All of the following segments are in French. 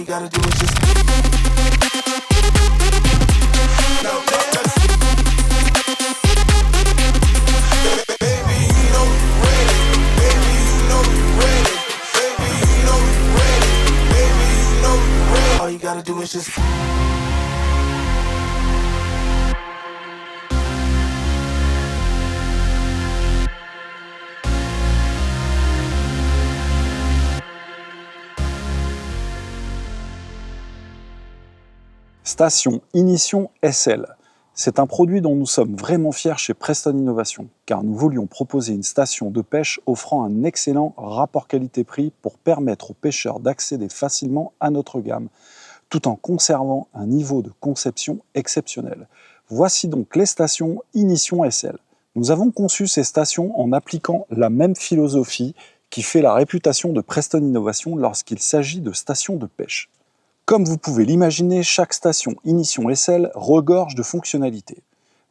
gotta do is just baby, you know you ready. Baby, you know you ready. Baby, you know you ready. Baby, you know you ready. All you gotta do is just Station Ignition SL. C'est un produit dont nous sommes vraiment fiers chez Preston Innovation, car nous voulions proposer une station de pêche offrant un excellent rapport qualité-prix pour permettre aux pêcheurs d'accéder facilement à notre gamme, tout en conservant un niveau de conception exceptionnel. Voici donc les stations Ignition SL. Nous avons conçu ces stations en appliquant la même philosophie qui fait la réputation de Preston Innovation lorsqu'il s'agit de stations de pêche. Comme vous pouvez l'imaginer, chaque station Ignition SL regorge de fonctionnalités.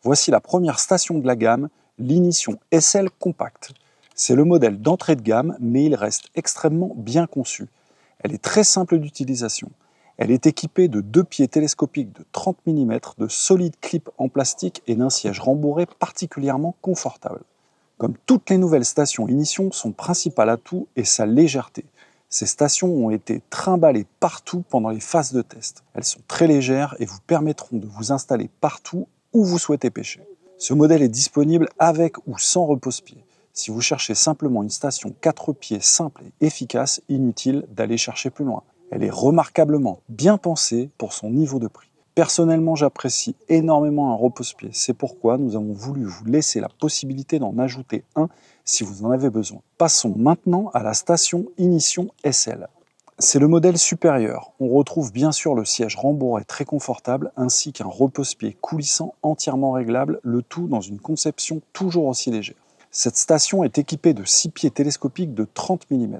Voici la première station de la gamme, l'Ignition SL Compact. C'est le modèle d'entrée de gamme, mais il reste extrêmement bien conçu. Elle est très simple d'utilisation. Elle est équipée de 2 pieds télescopiques de 30 mm, de solides clips en plastique et d'un siège rembourré particulièrement confortable. Comme toutes les nouvelles stations Ignition, son principal atout est sa légèreté. Ces stations ont été trimballées partout pendant les phases de test. Elles sont très légères et vous permettront de vous installer partout où vous souhaitez pêcher. Ce modèle est disponible avec ou sans repose-pied. Si vous cherchez simplement une station 4 pieds simple et efficace, inutile d'aller chercher plus loin. Elle est remarquablement bien pensée pour son niveau de prix. Personnellement, j'apprécie énormément un repose-pied. C'est pourquoi nous avons voulu vous laisser la possibilité d'en ajouter un si vous en avez besoin. Passons maintenant à la station Ignition SL. C'est le modèle supérieur. On retrouve bien sûr le siège rembourré très confortable ainsi qu'un repose-pied coulissant entièrement réglable, le tout dans une conception toujours aussi légère. Cette station est équipée de 6 pieds télescopiques de 30 mm.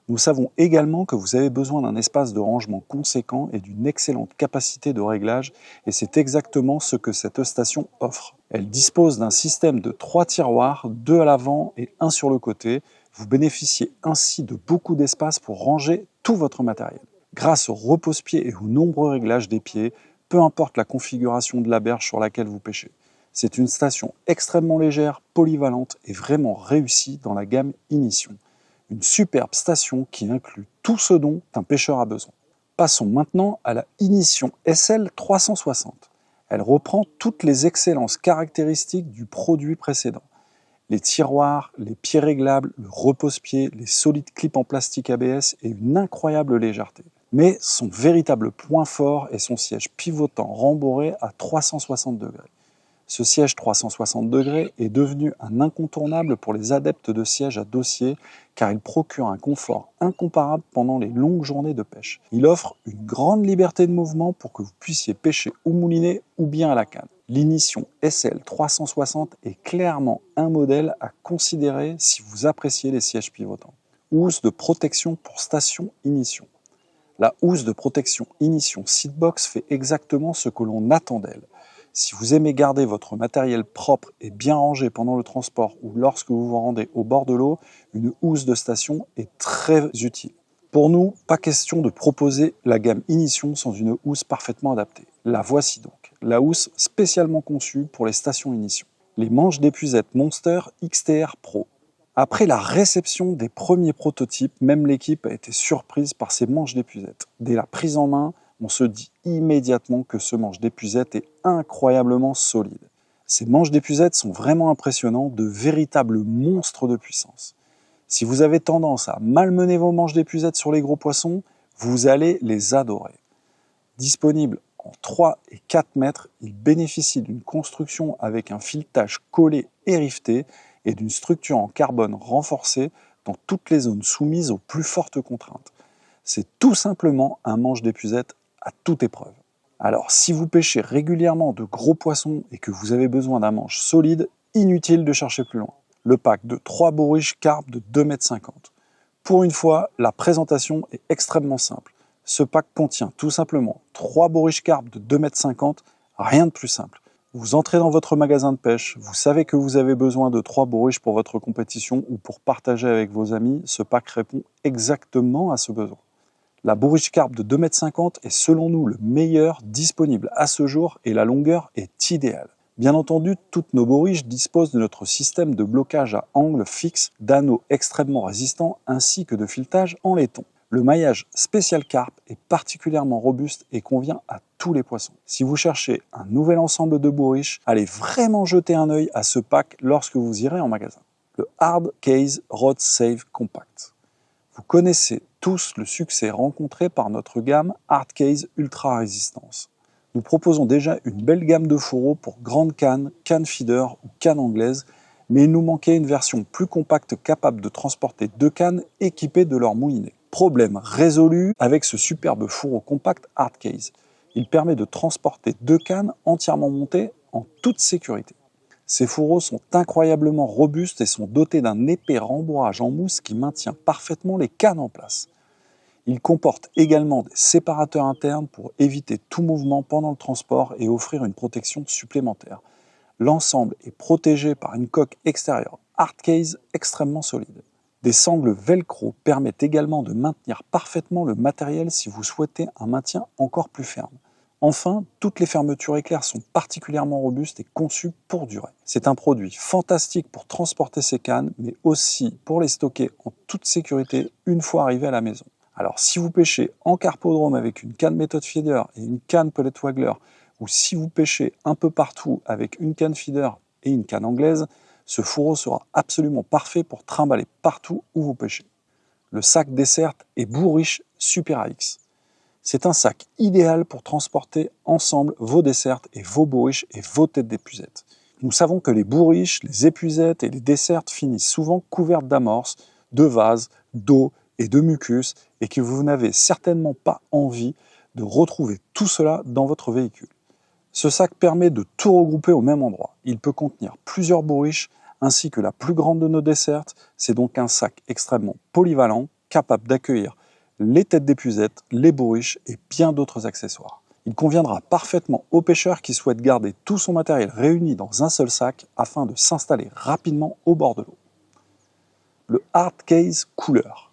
Nous savons également que vous avez besoin d'un espace de rangement conséquent et d'une excellente capacité de réglage, et c'est exactement ce que cette station offre. Elle dispose d'un système de 3 tiroirs, 2 à l'avant et 1 sur le côté. Vous bénéficiez ainsi de beaucoup d'espace pour ranger tout votre matériel. Grâce au repose-pied et aux nombreux réglages des pieds, peu importe la configuration de la berge sur laquelle vous pêchez. C'est une station extrêmement légère, polyvalente et vraiment réussie dans la gamme Ignition. Une superbe station qui inclut tout ce dont un pêcheur a besoin. Passons maintenant à la Ignition SL 360. Elle reprend toutes les excellences caractéristiques du produit précédent. Les tiroirs, les pieds réglables, le repose-pied, les solides clips en plastique ABS et une incroyable légèreté. Mais son véritable point fort est son siège pivotant rembourré à 360 degrés. Ce siège 360 degrés est devenu un incontournable pour les adeptes de sièges à dossier car il procure un confort incomparable pendant les longues journées de pêche. Il offre une grande liberté de mouvement pour que vous puissiez pêcher au moulinet ou bien à la canne. L'Ignition SL 360 est clairement un modèle à considérer si vous appréciez les sièges pivotants. Housse de protection pour station Ignition. La housse de protection Ignition Seatbox fait exactement ce que l'on attend d'elle. Si vous aimez garder votre matériel propre et bien rangé pendant le transport ou lorsque vous vous rendez au bord de l'eau, une housse de station est très utile. Pour nous, pas question de proposer la gamme Ignition sans une housse parfaitement adaptée. La voici donc, la housse spécialement conçue pour les stations Ignition. Les manches d'épuisette Monster XTR Pro. Après la réception des premiers prototypes, même l'équipe a été surprise par ces manches d'épuisette. Dès la prise en main, on se dit immédiatement que ce manche d'épuisette est incroyablement solide. Ces manches d'épuisette sont vraiment impressionnants, de véritables monstres de puissance. Si vous avez tendance à malmener vos manches d'épuisette sur les gros poissons, vous allez les adorer. Disponible en 3 et 4 mètres, il bénéficie d'une construction avec un filetage collé et riveté et d'une structure en carbone renforcée dans toutes les zones soumises aux plus fortes contraintes. C'est tout simplement un manche d'épuisette à toute épreuve. Alors, si vous pêchez régulièrement de gros poissons et que vous avez besoin d'un manche solide, inutile de chercher plus loin. Le pack de 3 bourriches carpe de 2,50 m. Pour une fois, la présentation est extrêmement simple. Ce pack contient tout simplement 3 bourriches carpe de 2,50 m, rien de plus simple. Vous entrez dans votre magasin de pêche, vous savez que vous avez besoin de 3 bourriches pour votre compétition ou pour partager avec vos amis, ce pack répond exactement à ce besoin. La bourriche carpe de 2,50 m est selon nous le meilleur disponible à ce jour et la longueur est idéale. Bien entendu, toutes nos bourriches disposent de notre système de blocage à angle fixe, d'anneaux extrêmement résistants ainsi que de filetage en laiton. Le maillage spécial carpe est particulièrement robuste et convient à tous les poissons. Si vous cherchez un nouvel ensemble de bourriches, allez vraiment jeter un œil à ce pack lorsque vous irez en magasin. Le Hard Case Rod Save Compact. Vous connaissez tous le succès rencontré par notre gamme Hard Case Ultra Résistance. Nous proposons déjà une belle gamme de fourreaux pour grandes cannes, cannes feeder ou cannes anglaises, mais il nous manquait une version plus compacte capable de transporter 2 cannes équipées de leur moulinet. Problème résolu avec ce superbe fourreau compact Hard Case. Il permet de transporter 2 cannes entièrement montées en toute sécurité. Ces fourreaux sont incroyablement robustes et sont dotés d'un épais rembourrage en mousse qui maintient parfaitement les cannes en place. Il comporte également des séparateurs internes pour éviter tout mouvement pendant le transport et offrir une protection supplémentaire. L'ensemble est protégé par une coque extérieure Hard Case extrêmement solide. Des sangles velcro permettent également de maintenir parfaitement le matériel si vous souhaitez un maintien encore plus ferme. Enfin, toutes les fermetures éclairs sont particulièrement robustes et conçues pour durer. C'est un produit fantastique pour transporter ces cannes, mais aussi pour les stocker en toute sécurité une fois arrivé à la maison. Alors si vous pêchez en carpodrome avec une canne méthode feeder et une canne pellet waggler, ou si vous pêchez un peu partout avec une canne feeder et une canne anglaise, ce fourreau sera absolument parfait pour trimballer partout où vous pêchez. Le sac dessert est Bourriche Super AX. C'est un sac idéal pour transporter ensemble vos dessertes et vos bourriches et vos têtes d'épuisette. Nous savons que les bourriches, les épuisettes et les dessertes finissent souvent couvertes d'amorces, de vases, d'eau et de mucus et que vous n'avez certainement pas envie de retrouver tout cela dans votre véhicule. Ce sac permet de tout regrouper au même endroit. Il peut contenir plusieurs bourriches ainsi que la plus grande de nos dessertes. C'est donc un sac extrêmement polyvalent, capable d'accueillir les têtes d'épuisette, les bourriches et bien d'autres accessoires. Il conviendra parfaitement aux pêcheurs qui souhaitent garder tout son matériel réuni dans un seul sac afin de s'installer rapidement au bord de l'eau. Le Hard Case Cooler.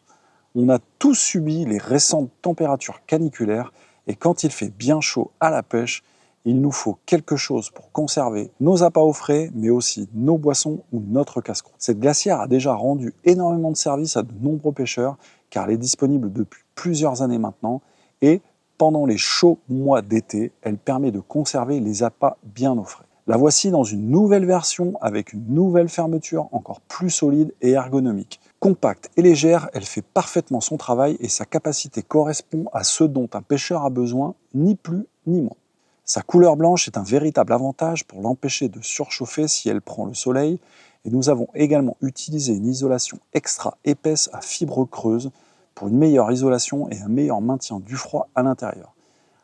On a tous subi les récentes températures caniculaires et quand il fait bien chaud à la pêche, il nous faut quelque chose pour conserver nos appâts au frais, mais aussi nos boissons ou notre casse-croûte. Cette glacière a déjà rendu énormément de services à de nombreux pêcheurs car elle est disponible depuis plusieurs années maintenant et pendant les chauds mois d'été, elle permet de conserver les appâts bien au frais. La voici dans une nouvelle version avec une nouvelle fermeture encore plus solide et ergonomique. Compacte et légère, elle fait parfaitement son travail et sa capacité correspond à ce dont un pêcheur a besoin, ni plus ni moins. Sa couleur blanche est un véritable avantage pour l'empêcher de surchauffer si elle prend le soleil et nous avons également utilisé une isolation extra épaisse à fibres creuses pour une meilleure isolation et un meilleur maintien du froid à l'intérieur.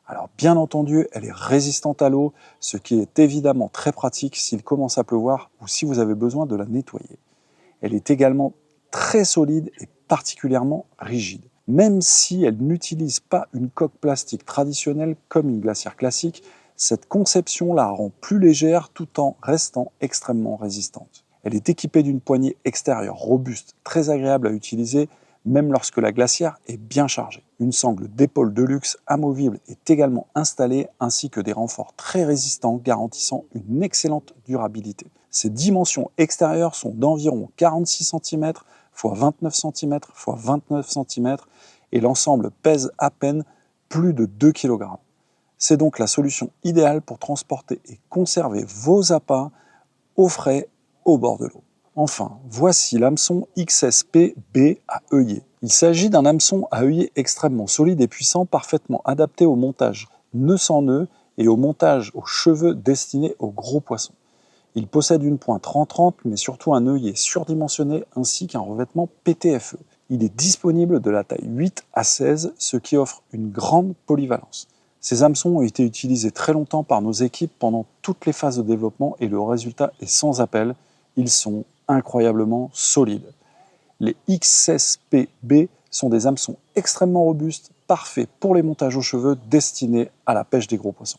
Alors bien entendu, elle est résistante à l'eau, ce qui est évidemment très pratique s'il commence à pleuvoir ou si vous avez besoin de la nettoyer. Elle est également très solide et particulièrement rigide. Même si elle n'utilise pas une coque plastique traditionnelle comme une glacière classique, cette conception la rend plus légère tout en restant extrêmement résistante. Elle est équipée d'une poignée extérieure robuste, très agréable à utiliser, même lorsque la glacière est bien chargée. Une sangle d'épaule de luxe amovible est également installée, ainsi que des renforts très résistants garantissant une excellente durabilité. Ses dimensions extérieures sont d'environ 46 cm x 29 cm x 29 cm et l'ensemble pèse à peine plus de 2 kg. C'est donc la solution idéale pour transporter et conserver vos appâts au frais au bord de l'eau. Enfin, voici l'hameçon XSP B à œillet. Il s'agit d'un hameçon à œillet extrêmement solide et puissant, parfaitement adapté au montage nœud sans nœud et au montage aux cheveux destinés aux gros poissons. Il possède une pointe 30-30, mais surtout un œillet surdimensionné ainsi qu'un revêtement PTFE. Il est disponible de la taille 8 à 16, ce qui offre une grande polyvalence. Ces hameçons ont été utilisés très longtemps par nos équipes pendant toutes les phases de développement et le résultat est sans appel. Ils sont incroyablement solides. Les XSPB sont des hameçons extrêmement robustes, parfaits pour les montages aux cheveux destinés à la pêche des gros poissons.